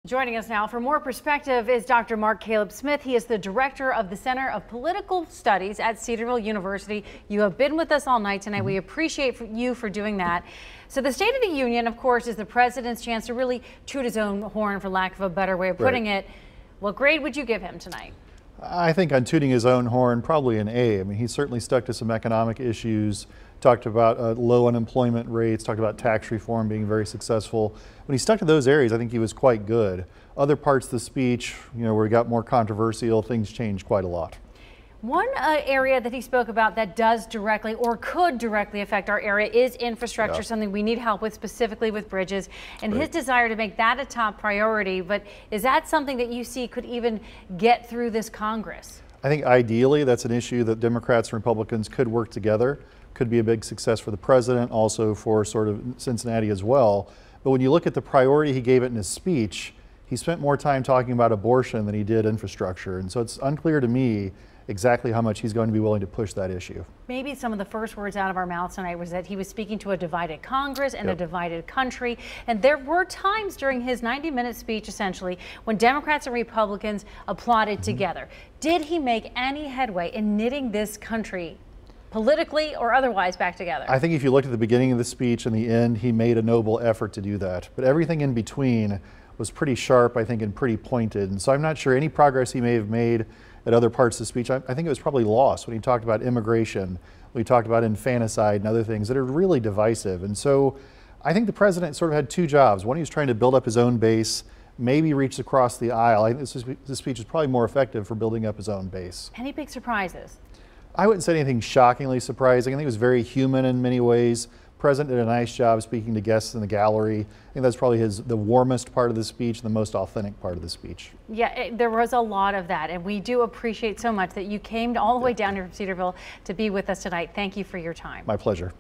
Joining us now for more perspective is Dr. Mark Caleb Smith. He is the director of the Center of Political Studies at Cedarville University. You have been with us all night tonight. We appreciate you for doing that. So the State of the Union, of course, is the president's chance to really toot his own horn, for lack of a better way of putting it. What grade would you give him tonight? I think on tooting his own horn, probably an A. I mean, he certainly stuck to some economic issues, talked about low unemployment rates, talked about tax reform being very successful. When he stuck to those areas, I think he was quite good. Other parts of the speech, where he got more controversial, things changed quite a lot. One area that he spoke about that does directly or could directly affect our area is infrastructure, something we need help with, specifically with bridges, and his desire to make that a top priority. But is that something that you see could even get through this Congress? I think ideally that's an issue that Democrats and Republicans could work together. Could be a big success for the president, also for sort of Cincinnati as well. But when you look at the priority he gave it in his speech, he spent more time talking about abortion than he did infrastructure. And so it's unclear to me exactly how much he's going to be willing to push that issue. Maybe some of the first words out of our mouths tonight was that he was speaking to a divided Congress and a divided country. And there were times during his 90-minute speech, essentially, when Democrats and Republicans applauded together. Did he make any headway in knitting this country politically or otherwise back together? I think if you looked at the beginning of the speech and the end, he made a noble effort to do that. But everything in between was pretty sharp, I think, and pretty pointed. And so I'm not sure any progress he may have made at other parts of the speech. I think it was probably lost when he talked about immigration, when he talked about infanticide and other things that are really divisive. And so I think the president sort of had two jobs. One, he was trying to build up his own base, maybe reach across the aisle. I think this speech is probably more effective for building up his own base. Any big surprises? I wouldn't say anything shockingly surprising. I think it was very human in many ways. The president did a nice job speaking to guests in the gallery. I think that's probably the warmest part of the speech, the most authentic part of the speech. Yeah, there was a lot of that, and we do appreciate so much that you came all the way down here from Cedarville to be with us tonight. Thank you for your time. My pleasure.